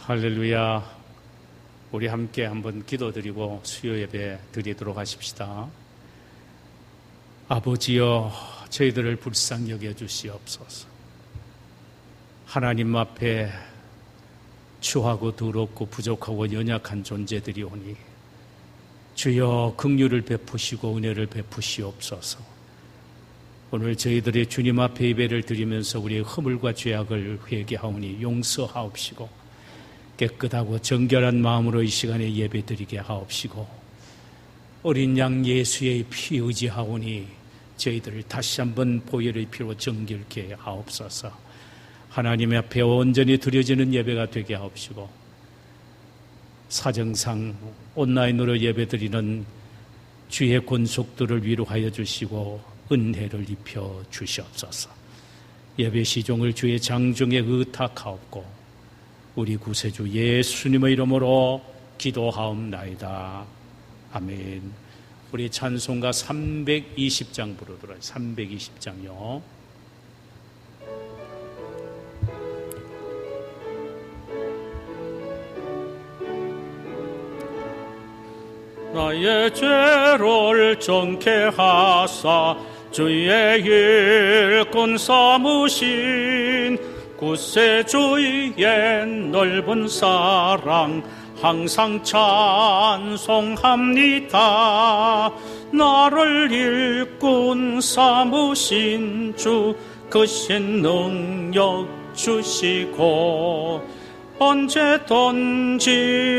할렐루야. 우리 함께 한번 기도드리고 수요 예배 드리도록 하십시다. 아버지여, 저희들을 불쌍히 여겨 주시옵소서. 하나님 앞에 추하고 더럽고 부족하고 연약한 존재들이 오니 주여 긍휼을 베푸시고 은혜를 베푸시옵소서. 오늘 저희들의 주님 앞에 예배를 드리면서 우리의 허물과 죄악을 회개하오니 용서하옵시고 깨끗하고 정결한 마음으로 이 시간에 예배 드리게 하옵시고 어린 양 예수의 피 의지하오니 저희들을 다시 한번 보혈의 피로 정결케 하옵소서. 하나님 앞에 온전히 드려지는 예배가 되게 하옵시고 사정상 온라인으로 예배드리는 주의 권속들을 위로하여 주시고 은혜를 입혀 주시옵소서. 예배 시종을 주의 장중에 의탁하옵고 우리 구세주 예수님의 이름으로 기도하옵나이다. 아멘. 우리 찬송가 320장 부르도록 320장요. 나의 죄를 정케 하사 주의 일꾼 삼으신 구세주의 넓은 사랑 항상 찬송합니다. 나를 일꾼 삼으신 주 크신 능력 주시고 언제든지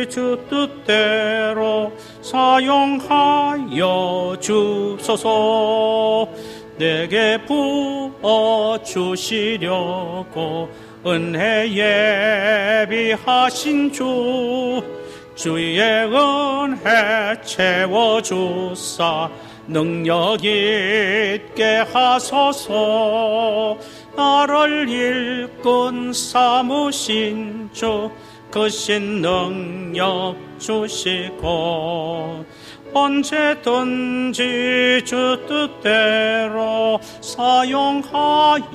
주 뜻대로 사용하여 주소서. 내게 부어주시려고 은혜 예비하신 주 주의 은혜 채워주사 능력 있게 하소서. 나를 일꾼 삼으신 주 크신 능력 주시고 언제든지 주 뜻대로 사용하여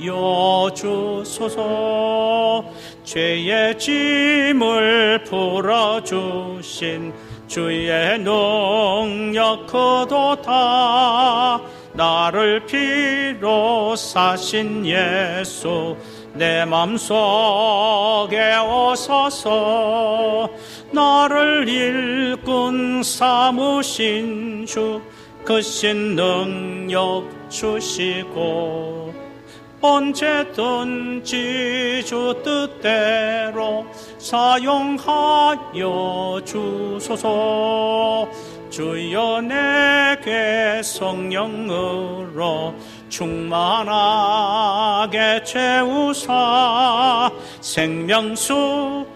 주소서. 죄의 짐을 풀어주신 주의 능력 크도다. 나를 피로 사신 예수 내 맘속에 오소서. 나를 일꾼 삼으신 주 크신 능력 주시고 언제든지 주 뜻대로 사용하여 주소서. 주여 내게 성령으로 충만하게 채우사 생명수가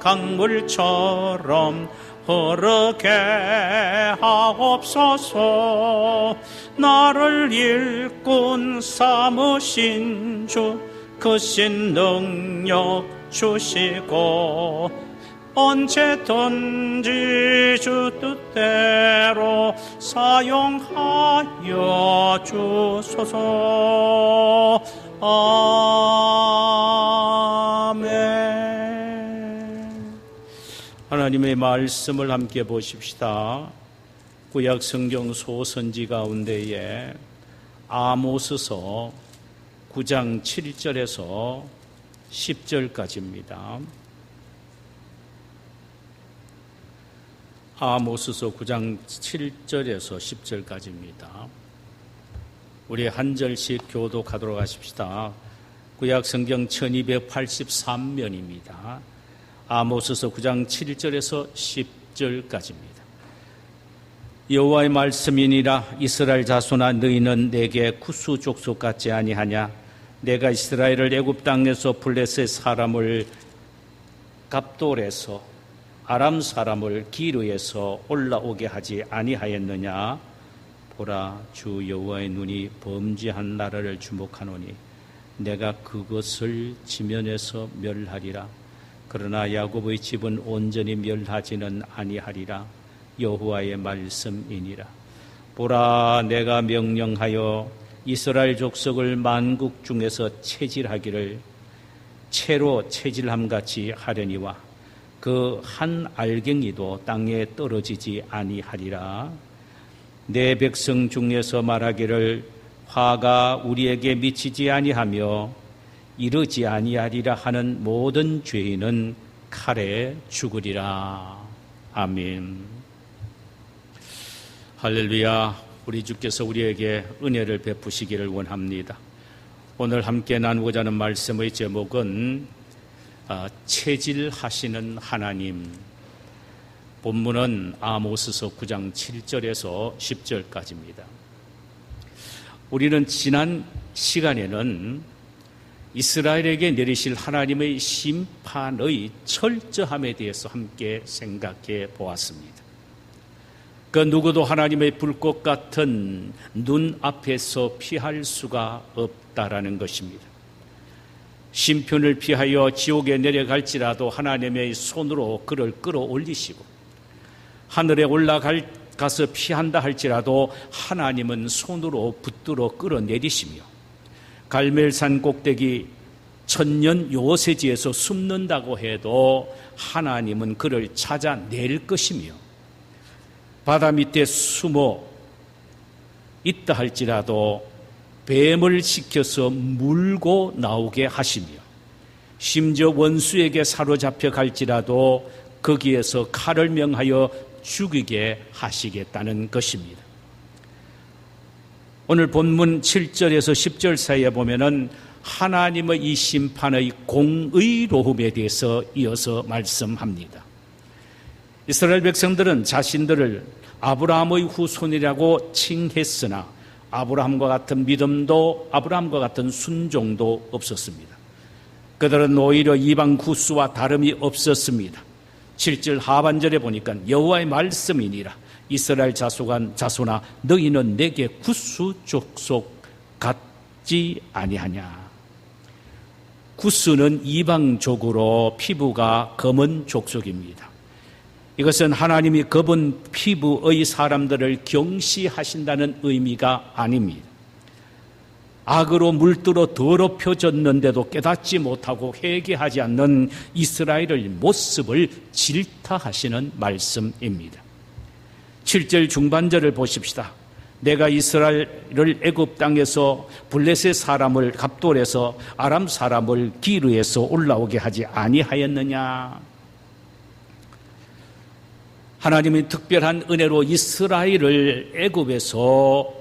강물처럼 흐르게 하옵소서. 나를 일꾼 삼으신 주 크신 능력 주시고 언제든지 주 뜻대로 사용하여 주소서. 아멘. 하나님의 말씀을 함께 보십시다. 구약 성경 소선지 가운데에 아모스서 9장 7절에서 10절까지입니다. 아모스서 9장 7절에서 10절까지입니다. 우리 한 절씩 교독하도록 하십시다. 구약 성경 1283면입니다. 아모스서 9장 7절에서 10절까지입니다. 여호와의 말씀이니라. 이스라엘 자손아, 너희는 내게 쿠스 족속 같지 아니하냐? 내가 이스라엘을 애굽 땅에서 블레셋 사람을 갑돌에서 아람 사람을 기르에서 올라오게 하지 아니하였느냐? 보라, 주 여호와의 눈이 범죄한 나라를 주목하노니 내가 그것을 지면에서 멸하리라. 그러나 야곱의 집은 온전히 멸하지는 아니하리라. 여호와의 말씀이니라. 보라, 내가 명령하여 이스라엘 족속을 만국 중에서 체질하기를 채로 체질함같이 하려니와 그 한 알갱이도 땅에 떨어지지 아니하리라. 내 백성 중에서 말하기를 화가 우리에게 미치지 아니하며 이르지 아니하리라 하는 모든 죄인은 칼에 죽으리라. 아멘. 할렐루야. 우리 주께서 우리에게 은혜를 베푸시기를 원합니다. 오늘 함께 나누고자 하는 말씀의 제목은 체질하시는 하나님. 본문은 아모스서 9장 7절에서 10절까지입니다. 우리는 지난 시간에는 이스라엘에게 내리실 하나님의 심판의 철저함에 대해서 함께 생각해 보았습니다. 그 누구도 하나님의 불꽃 같은 눈 앞에서 피할 수가 없다라는 것입니다. 심판을 피하여 지옥에 내려갈지라도 하나님의 손으로 그를 끌어올리시고 하늘에 올라가서 피한다 할지라도 하나님은 손으로 붙들어 끌어내리시며 갈멜산 꼭대기 천년 요새지에서 숨는다고 해도 하나님은 그를 찾아낼 것이며 바다 밑에 숨어 있다 할지라도 뱀을 시켜서 물고 나오게 하시며 심지어 원수에게 사로잡혀 갈지라도 거기에서 칼을 명하여 죽이게 하시겠다는 것입니다. 오늘 본문 7절에서 10절 사이에 보면은 하나님의 이 심판의 공의로움에 대해서 이어서 말씀합니다. 이스라엘 백성들은 자신들을 아브라함의 후손이라고 칭했으나 아브라함과 같은 믿음도 아브라함과 같은 순종도 없었습니다. 그들은 오히려 이방 구스와 다름이 없었습니다. 7절 하반절에 보니까 여호와의 말씀이니라 이스라엘 자손아 너희는 내게 구스 족속 같지 아니하냐. 구스는 이방족으로 피부가 검은 족속입니다. 이것은 하나님이 검은 피부의 사람들을 경시하신다는 의미가 아닙니다. 악으로 물들어 더럽혀졌는데도 깨닫지 못하고 회개하지 않는 이스라엘의 모습을 질타하시는 말씀입니다. 7절 중반절을 보십시다. 내가 이스라엘을 애굽 땅에서 블레셋 사람을 갑돌에서 아람 사람을 기르에서 올라오게 하지 아니하였느냐. 하나님이 특별한 은혜로 이스라엘을 애굽에서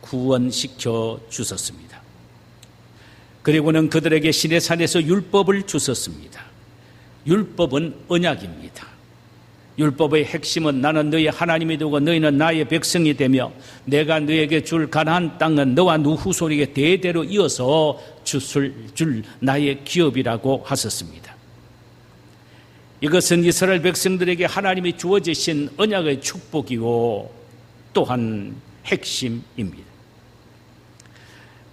구원시켜 주셨습니다. 그리고는 그들에게 시내산에서 율법을 주셨습니다. 율법은 언약입니다. 율법의 핵심은 나는 너희 하나님이 되고 너희는 나의 백성이 되며 내가 너에게 줄 가나안 땅은 너와 네 후손에게 대대로 이어서 줄 나의 기업이라고 하셨습니다. 이것은 이스라엘 백성들에게 하나님이 주어지신 언약의 축복이고 또한 핵심입니다.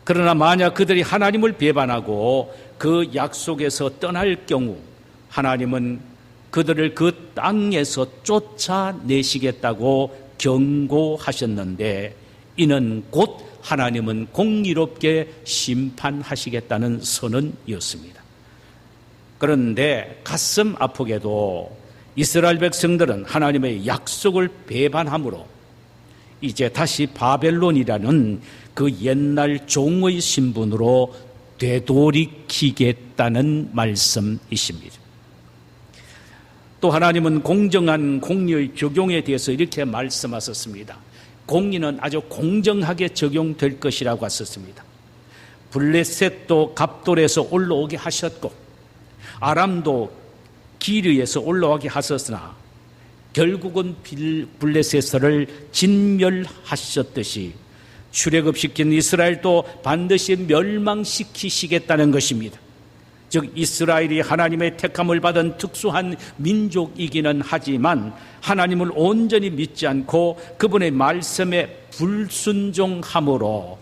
그러나 만약 그들이 하나님을 배반하고 그 약속에서 떠날 경우 하나님은 그들을 그 땅에서 쫓아내시겠다고 경고하셨는데 이는 곧 하나님은 공의롭게 심판하시겠다는 선언이었습니다. 그런데 가슴 아프게도 이스라엘 백성들은 하나님의 약속을 배반함으로 이제 다시 바벨론이라는 그 옛날 종의 신분으로 되돌이키겠다는 말씀이십니다. 또 하나님은 공정한 공의의 적용에 대해서 이렇게 말씀하셨습니다. 공의는 아주 공정하게 적용될 것이라고 하셨습니다. 블레셋도 갑돌에서 올라오게 하셨고 아람도 기르에서 올라오게 하셨으나 결국은 블레셋을 진멸하셨듯이 출애굽시킨 이스라엘도 반드시 멸망시키시겠다는 것입니다. 즉 이스라엘이 하나님의 택함을 받은 특수한 민족이기는 하지만 하나님을 온전히 믿지 않고 그분의 말씀에 불순종함으로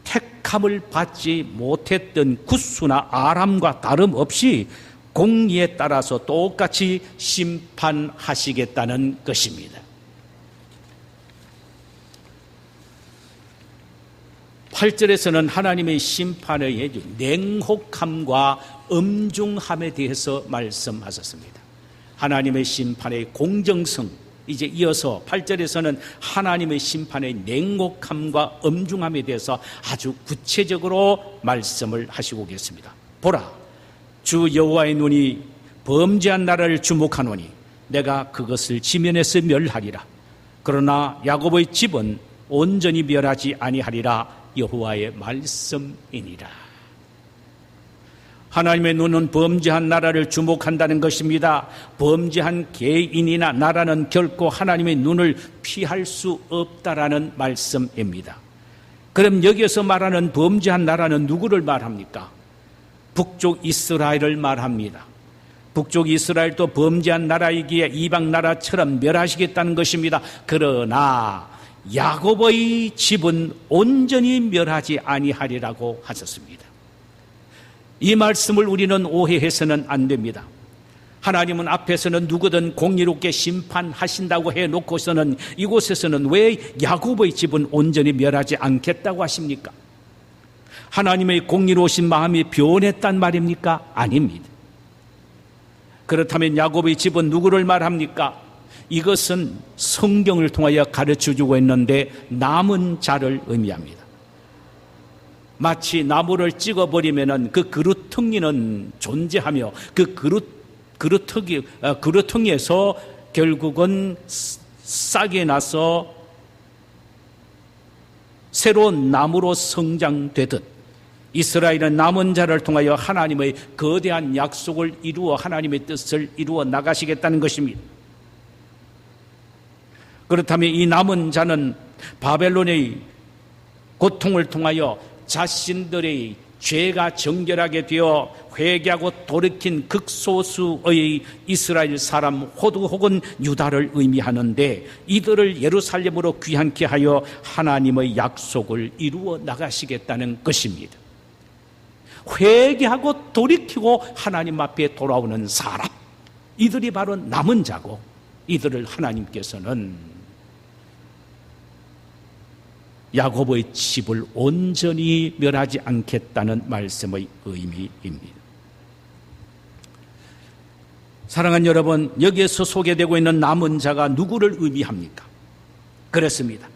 택함을 받지 못했던 구스나 아람과 다름없이 공의에 따라서 똑같이 심판하시겠다는 것입니다. 8절에서는 하나님의 심판의 냉혹함과 엄중함에 대해서 말씀하셨습니다. 하나님의 심판의 공정성, 이제 이어서 8절에서는 하나님의 심판의 냉혹함과 엄중함에 대해서 아주 구체적으로 말씀을 하시고 계십니다. 보라, 주 여호와의 눈이 범죄한 나라를 주목하노니 내가 그것을 지면에서 멸하리라. 그러나 야곱의 집은 온전히 멸하지 아니하리라. 여호와의 말씀이니라. 하나님의 눈은 범죄한 나라를 주목한다는 것입니다. 범죄한 개인이나 나라는 결코 하나님의 눈을 피할 수 없다라는 말씀입니다. 그럼 여기에서 말하는 범죄한 나라는 누구를 말합니까? 북쪽 이스라엘을 말합니다. 북쪽 이스라엘도 범죄한 나라이기에 이방 나라처럼 멸하시겠다는 것입니다. 그러나 야곱의 집은 온전히 멸하지 아니하리라고 하셨습니다. 이 말씀을 우리는 오해해서는 안 됩니다. 하나님은 앞에서는 누구든 공의롭게 심판하신다고 해놓고서는 이곳에서는 왜 야곱의 집은 온전히 멸하지 않겠다고 하십니까? 하나님의 공의로우신 마음이 변했단 말입니까? 아닙니다. 그렇다면 야곱의 집은 누구를 말합니까? 이것은 성경을 통하여 가르쳐주고 있는데 남은 자를 의미합니다. 마치 나무를 찍어버리면 그 그루텅이는 존재하며 그 그루텅이에서 결국은 싹이 나서 새로운 나무로 성장되듯 이스라엘은 남은 자를 통하여 하나님의 거대한 약속을 이루어 하나님의 뜻을 이루어 나가시겠다는 것입니다. 그렇다면 이 남은 자는 바벨론의 고통을 통하여 자신들의 죄가 정결하게 되어 회개하고 돌이킨 극소수의 이스라엘 사람 혹은 유다를 의미하는데 이들을 예루살렘으로 귀환케 하여 하나님의 약속을 이루어 나가시겠다는 것입니다. 회개하고 돌이키고 하나님 앞에 돌아오는 사람, 이들이 바로 남은 자고 이들을 하나님께서는 야곱의 집을 온전히 멸하지 않겠다는 말씀의 의미입니다. 사랑하는 여러분, 여기에서 소개되고 있는 남은 자가 누구를 의미합니까? 그렇습니다.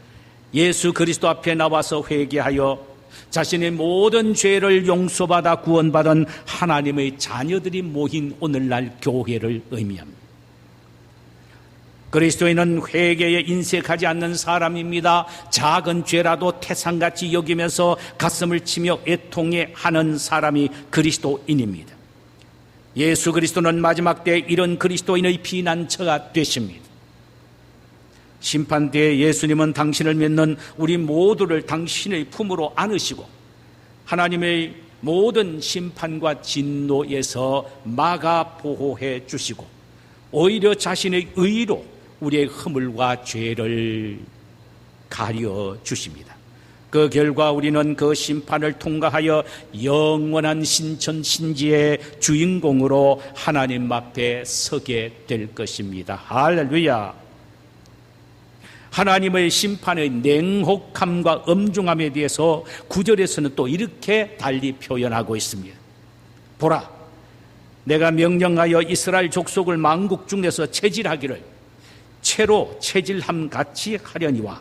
예수 그리스도 앞에 나와서 회개하여 자신의 모든 죄를 용서받아 구원받은 하나님의 자녀들이 모인 오늘날 교회를 의미합니다. 그리스도인은 회개에 인색하지 않는 사람입니다. 작은 죄라도 태산같이 여기면서 가슴을 치며 애통해하는 사람이 그리스도인입니다. 예수 그리스도는 마지막 때에 이런 그리스도인의 피난처가 되십니다. 심판 때에 예수님은 당신을 믿는 우리 모두를 당신의 품으로 안으시고 하나님의 모든 심판과 진노에서 막아 보호해 주시고 오히려 자신의 의로 우리의 허물과 죄를 가려 주십니다. 그 결과 우리는 그 심판을 통과하여 영원한 신천신지의 주인공으로 하나님 앞에 서게 될 것입니다. 할렐루야. 하나님의 심판의 냉혹함과 엄중함에 대해서 9절에서는 또 이렇게 달리 표현하고 있습니다. 보라, 내가 명령하여 이스라엘 족속을 만국 중에서 체질하기를 채로 체질함 같이 하려니와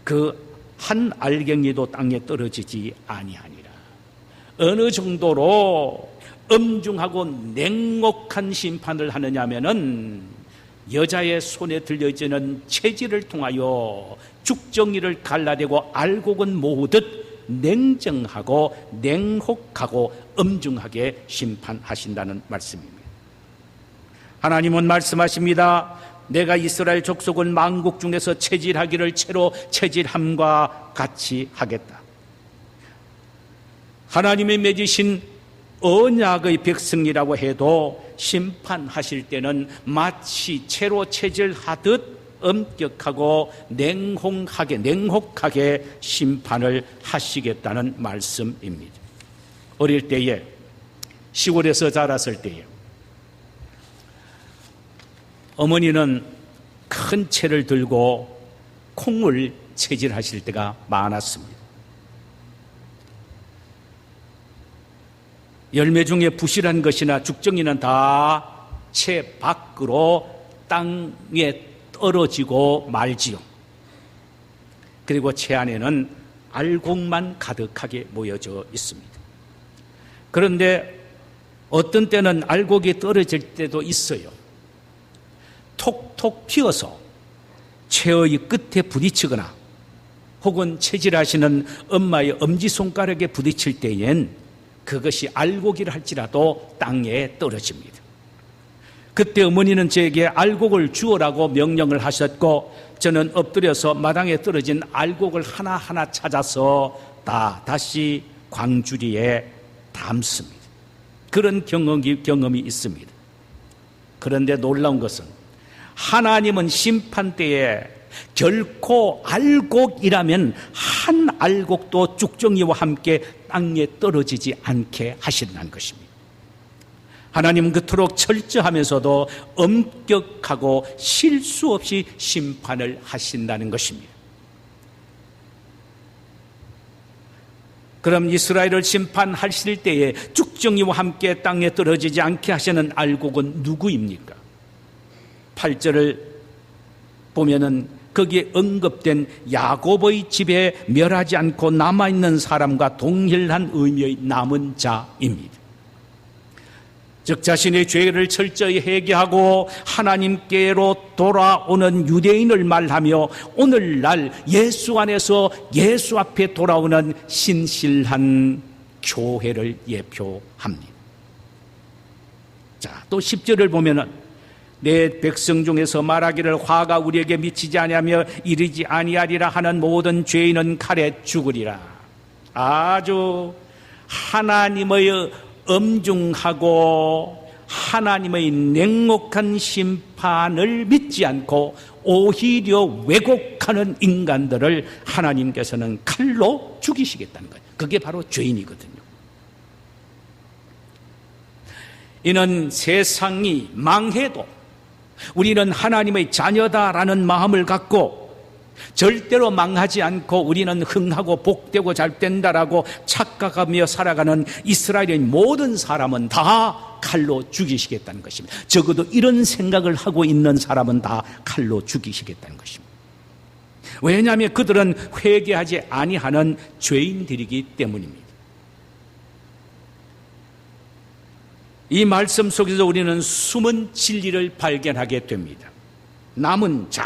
그 한 알갱이도 땅에 떨어지지 아니하니라. 어느 정도로 엄중하고 냉혹한 심판을 하느냐면은 여자의 손에 들려지는 채질을 통하여 죽정이를 갈라대고 알곡은 모으듯 냉정하고 냉혹하고 엄중하게 심판하신다는 말씀입니다. 하나님은 말씀하십니다. 내가 이스라엘 족속을 만국 중에서 체질하기를 채로 체질함과 같이 하겠다. 하나님이 맺으신 언약의 백성이라고 해도 심판하실 때는 마치 채로 체질하듯 엄격하고 냉혹하게 심판을 하시겠다는 말씀입니다. 어릴 때에 시골에서 자랐을 때에 어머니는 큰 채를 들고 콩을 채질하실 때가 많았습니다. 열매 중에 부실한 것이나 죽정이는 다 채 밖으로 땅에 떨어지고 말지요. 그리고 채 안에는 알곡만 가득하게 모여져 있습니다. 그런데 어떤 때는 알곡이 떨어질 때도 있어요. 톡톡 튀어서 채의 끝에 부딪히거나 혹은 채질하시는 엄마의 엄지손가락에 부딪힐 때엔 그것이 알곡이라 할지라도 땅에 떨어집니다. 그때 어머니는 저에게 알곡을 주어라고 명령을 하셨고, 저는 엎드려서 마당에 떨어진 알곡을 하나하나 찾아서 다시 광주리에 담습니다. 그런 경험이 있습니다. 그런데 놀라운 것은 하나님은 심판 때에 결코 알곡이라면 한 알곡도 쭉정이와 함께 땅에 떨어지지 않게 하신다는 것입니다. 하나님은 그토록 철저하면서도 엄격하고 실수 없이 심판을 하신다는 것입니다. 그럼 이스라엘을 심판하실 때에 쭉정이와 함께 땅에 떨어지지 않게 하시는 알곡은 누구입니까? 8절을 보면은 거기에 언급된 야곱의 집에 멸하지 않고 남아있는 사람과 동일한 의미의 남은 자입니다. 즉 자신의 죄를 철저히 회개하고 하나님께로 돌아오는 유대인을 말하며 오늘날 예수 안에서 예수 앞에 돌아오는 신실한 교회를 예표합니다. 자, 또 10절을 보면은 내 백성 중에서 말하기를 화가 우리에게 미치지 아니하며 이르지 아니하리라 하는 모든 죄인은 칼에 죽으리라. 아주 하나님의 엄중하고 하나님의 냉혹한 심판을 믿지 않고 오히려 왜곡하는 인간들을 하나님께서는 칼로 죽이시겠다는 거예요. 그게 바로 죄인이거든요. 이는 세상이 망해도 우리는 하나님의 자녀다라는 마음을 갖고 절대로 망하지 않고 우리는 흥하고 복되고 잘 된다라고 착각하며 살아가는 이스라엘의 모든 사람은 다 칼로 죽이시겠다는 것입니다. 적어도 이런 생각을 하고 있는 사람은 다 칼로 죽이시겠다는 것입니다. 왜냐하면 그들은 회개하지 아니하는 죄인들이기 때문입니다. 이 말씀 속에서 우리는 숨은 진리를 발견하게 됩니다. 남은 자,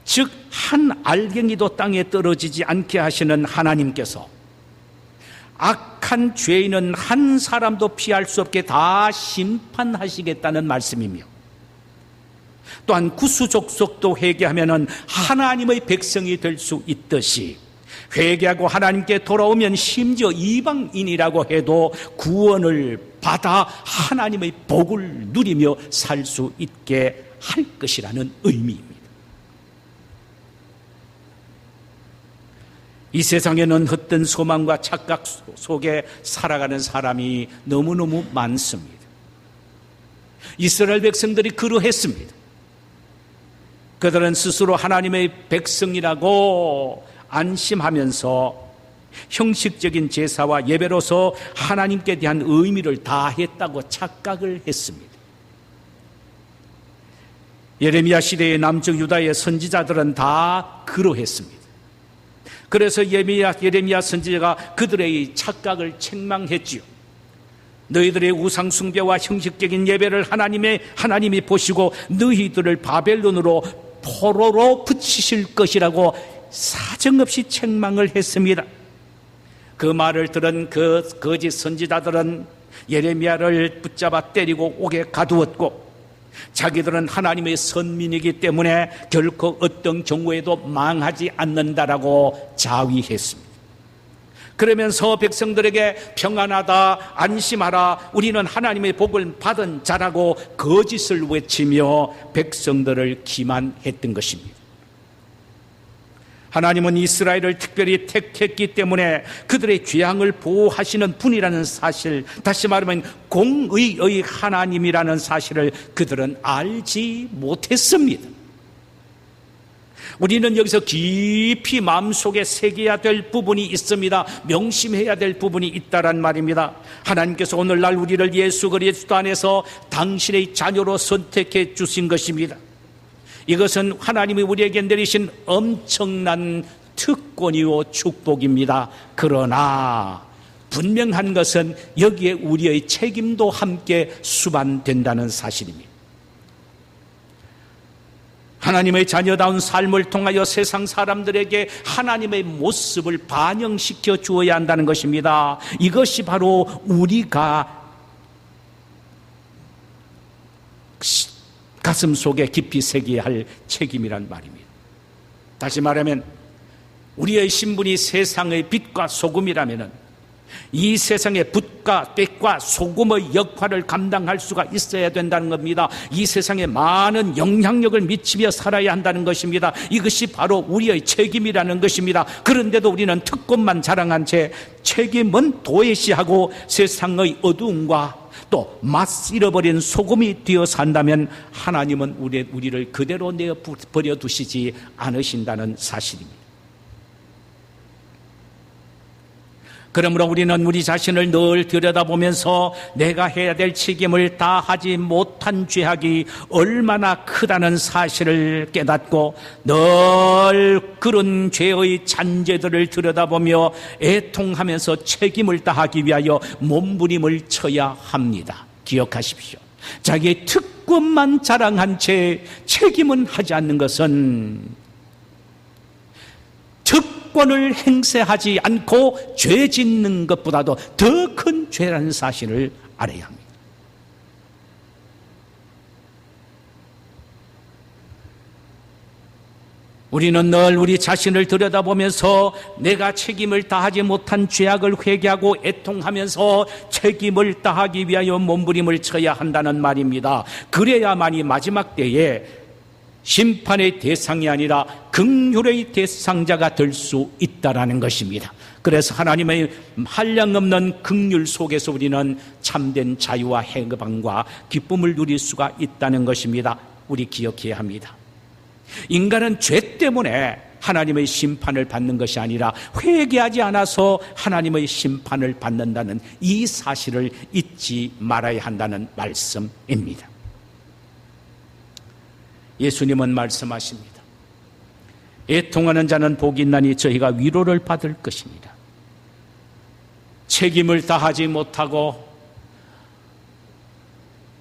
즉 한 알갱이도 땅에 떨어지지 않게 하시는 하나님께서 악한 죄인은 한 사람도 피할 수 없게 다 심판하시겠다는 말씀이며, 또한 구수족속도 회개하면 하나님의 백성이 될 수 있듯이 회개하고 하나님께 돌아오면 심지어 이방인이라고 해도 구원을 받아 하나님의 복을 누리며 살 수 있게 할 것이라는 의미입니다. 이 세상에는 헛된 소망과 착각 속에 살아가는 사람이 너무너무 많습니다. 이스라엘 백성들이 그러했습니다. 그들은 스스로 하나님의 백성이라고 안심하면서 형식적인 제사와 예배로서 하나님께 대한 의미를 다했다고 착각을 했습니다. 예레미야 시대의 남쪽 유다의 선지자들은 다 그러했습니다. 그래서 예레미야 선지자가 그들의 착각을 책망했지요. 너희들의 우상 숭배와 형식적인 예배를 하나님이 보시고 너희들을 바벨론으로 포로로 붙이실 것이라고 사정없이 책망을 했습니다. 그 말을 들은 그 거짓 선지자들은 예레미야를 붙잡아 때리고 옥에 가두었고, 자기들은 하나님의 선민이기 때문에 결코 어떤 경우에도 망하지 않는다라고 자위했습니다. 그러면서 백성들에게 평안하다, 안심하라, 우리는 하나님의 복을 받은 자라고 거짓을 외치며 백성들을 기만했던 것입니다. 하나님은 이스라엘을 특별히 택했기 때문에 그들의 죄악을 보호하시는 분이라는 사실, 다시 말하면 공의의 하나님이라는 사실을 그들은 알지 못했습니다. 우리는 여기서 깊이 마음속에 새겨야 될 부분이 있습니다. 명심해야 될 부분이 있다란 말입니다. 하나님께서 오늘날 우리를 예수 그리스도 안에서 당신의 자녀로 선택해 주신 것입니다. 이것은 하나님이 우리에게 내리신 엄청난 특권이요 축복입니다. 그러나 분명한 것은 여기에 우리의 책임도 함께 수반된다는 사실입니다. 하나님의 자녀다운 삶을 통하여 세상 사람들에게 하나님의 모습을 반영시켜 주어야 한다는 것입니다. 이것이 바로 우리가 가슴 속에 깊이 새겨야 할 책임이란 말입니다. 다시 말하면 우리의 신분이 세상의 빛과 소금이라면 이 세상의 붓과 떼과 소금의 역할을 감당할 수가 있어야 된다는 겁니다. 이 세상에 많은 영향력을 미치며 살아야 한다는 것입니다. 이것이 바로 우리의 책임이라는 것입니다. 그런데도 우리는 특권만 자랑한 채 책임은 도외시하고 세상의 어두움과 또 맛 잃어버린 소금이 되어 산다면 하나님은 우리를 그대로 내버려 두시지 않으신다는 사실입니다. 그러므로 우리는 우리 자신을 늘 들여다보면서 내가 해야 될 책임을 다하지 못한 죄악이 얼마나 크다는 사실을 깨닫고 늘 그런 죄의 잔재들을 들여다보며 애통하면서 책임을 다하기 위하여 몸부림을 쳐야 합니다. 기억하십시오. 자기의 특권만 자랑한 채 책임은 하지 않는 것은 특권을 행세하지 않고 죄 짓는 것보다도 더 큰 죄라는 사실을 알아야 합니다. 우리는 늘 우리 자신을 들여다보면서 내가 책임을 다하지 못한 죄악을 회개하고 애통하면서 책임을 다하기 위하여 몸부림을 쳐야 한다는 말입니다. 그래야만이 마지막 때에 심판의 대상이 아니라 긍휼의 대상자가 될 수 있다라는 것입니다. 그래서 하나님의 한량없는 긍휼 속에서 우리는 참된 자유와 해방과 기쁨을 누릴 수가 있다는 것입니다. 우리 기억해야 합니다. 인간은 죄 때문에 하나님의 심판을 받는 것이 아니라 회개하지 않아서 하나님의 심판을 받는다는 이 사실을 잊지 말아야 한다는 말씀입니다. 예수님은 말씀하십니다. 애통하는 자는 복이 있나니 저희가 위로를 받을 것입니다. 책임을 다하지 못하고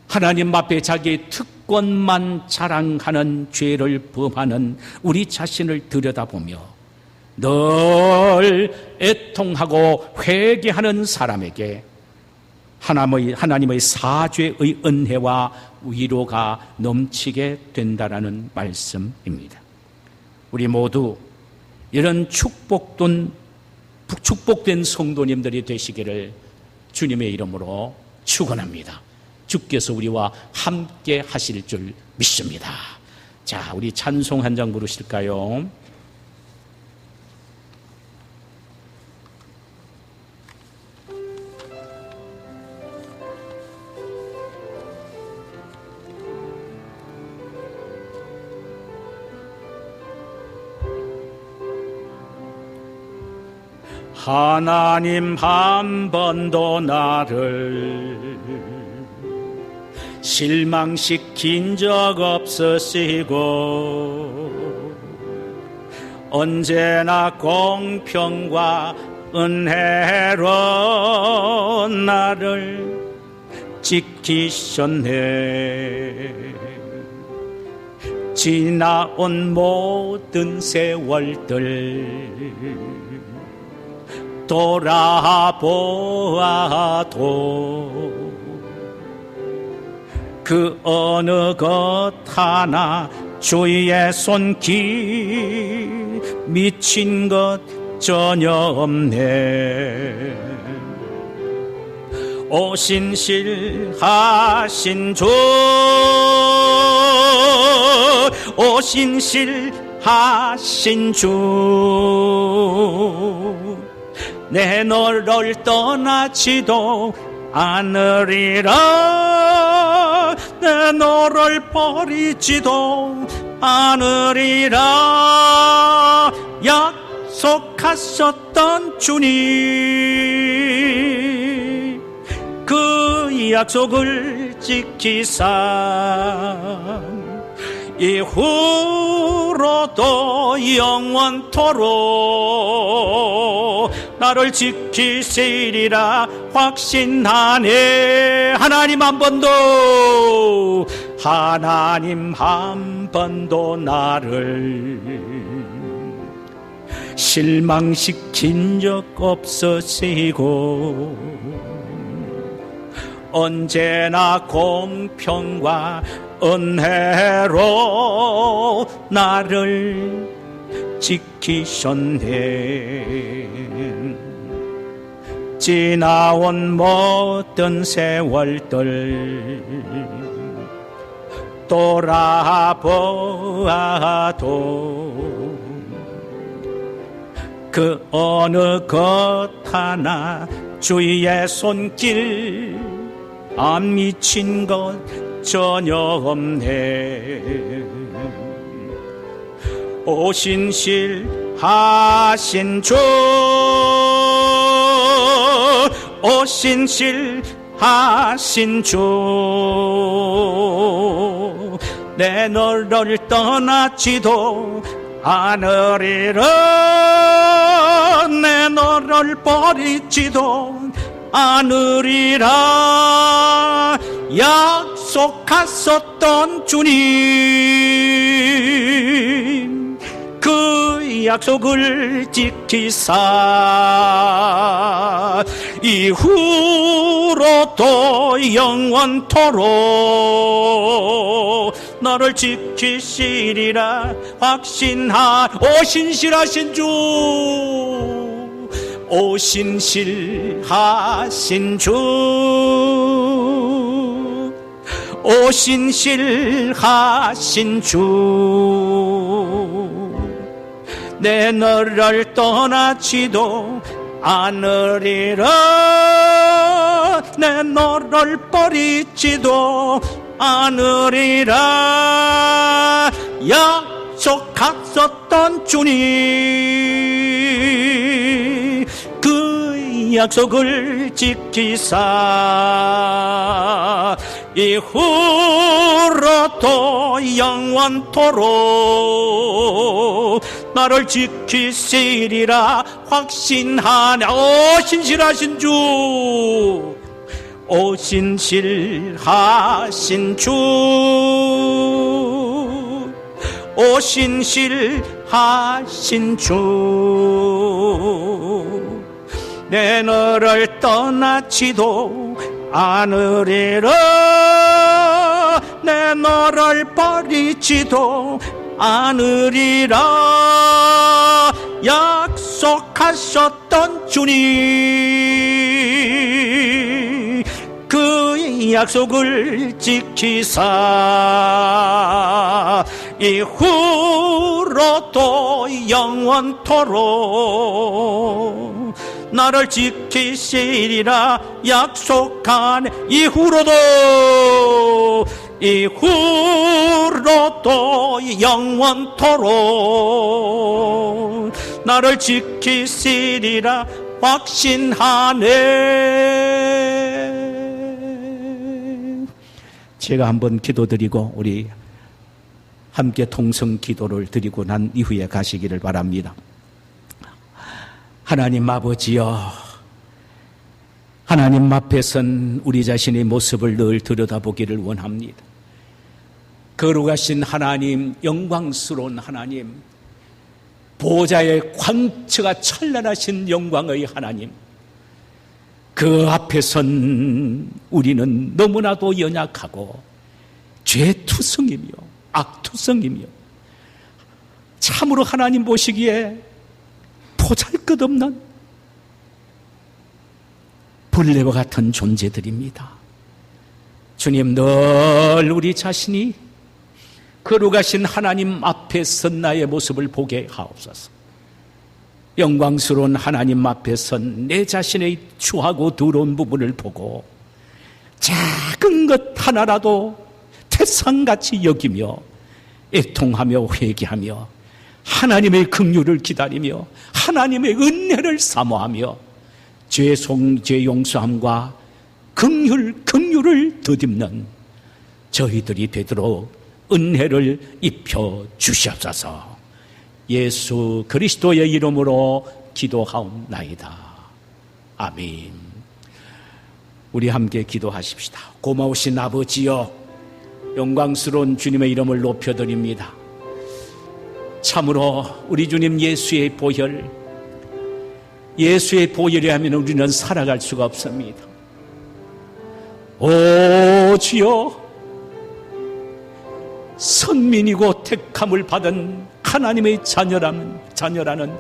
하나님 앞에 자기의 특권만 자랑하는 죄를 범하는 우리 자신을 들여다보며 늘 애통하고 회개하는 사람에게 하나님의 사죄의 은혜와 위로가 넘치게 된다라는 말씀입니다. 우리 모두 이런 축복된 성도님들이 되시기를 주님의 이름으로 축원합니다. 주께서 우리와 함께 하실 줄 믿습니다. 자, 우리 찬송 한 장 부르실까요? 하나님 한 번도 나를 실망시킨 적 없으시고 언제나 공평과 은혜로 나를 지키셨네. 지나온 모든 세월들 돌아보아도 그 어느 것 하나 주의 손길 미친 것 전혀 없네. 오신실하신 주, 오신실하신 주, 내 너를 떠나지도 않으리라. 내 너를 버리지도 않으리라 약속하셨던 주님, 그 약속을 지키사 이후로도 영원토록 나를 지키시리라 확신하네. 하나님 한 번도 나를 실망시킨 적 없으시고 언제나 공평과 은혜로 나를 지키셨네. 지나온 모든 세월들 돌아보아도 그 어느 것 하나 주의 손길 안 미친 것 전혀 없네. 오신실하신 주, 오신실하신 주, 내 너를 떠나지도 않으리라, 내 너를 버리지도 않으리라 약속하셨던 주님, 그 약속을 지키사 이후로도 영원토록 너를 지키시리라 오신실하신 주, 오신실하신 주, 오신실하신 주, 내 너를 떠나지도 않으리라, 내 너를 버리지도 않으리라 약속하셨던 주님, 그 약속을 지키사 이후로도 영원토록 나를 지키시리라 확신하네. 신실하신 주, 오신실하신 주, 오신실하신 주, 내 너를 떠나지도 않으리라, 내 너를 버리지도 않으리라 약속하셨던 주님, 그 약속을 지키사 이후로도 영원토록 나를 지키시리라 약속한 이후로도 영원토록 나를 지키시리라 확신하네. 제가 한번 기도드리고 우리 함께 통성 기도를 드리고 난 이후에 가시기를 바랍니다. 하나님 아버지여, 하나님 앞에선 우리 자신의 모습을 늘 들여다보기를 원합니다. 거룩하신 하나님, 영광스러운 하나님, 보좌의 광채가 찬란하신 영광의 하나님, 그 앞에선 우리는 너무나도 연약하고 죄투성이며 악투성이며 참으로 하나님 보시기에 보잘것없는 벌레와 같은 존재들입니다. 주님, 늘 우리 자신이 거룩하신 하나님 앞에 선 나의 모습을 보게 하옵소서. 영광스러운 하나님 앞에 선 내 자신의 추하고 더러운 부분을 보고 작은 것 하나라도 태산같이 여기며 애통하며 회개하며 하나님의 긍휼을 기다리며 하나님의 은혜를 사모하며 죄 용서함과 긍휼을 덧입는 저희들이 되도록 은혜를 입혀 주시옵소서. 예수 그리스도의 이름으로 기도하옵나이다. 아멘. 우리 함께 기도하십시다. 고마우신 아버지여, 영광스러운 주님의 이름을 높여드립니다. 참으로 우리 주님 예수의 보혈이 하면 우리는 살아갈 수가 없습니다. 오 주여, 선민이고 택함을 받은 하나님의 자녀라는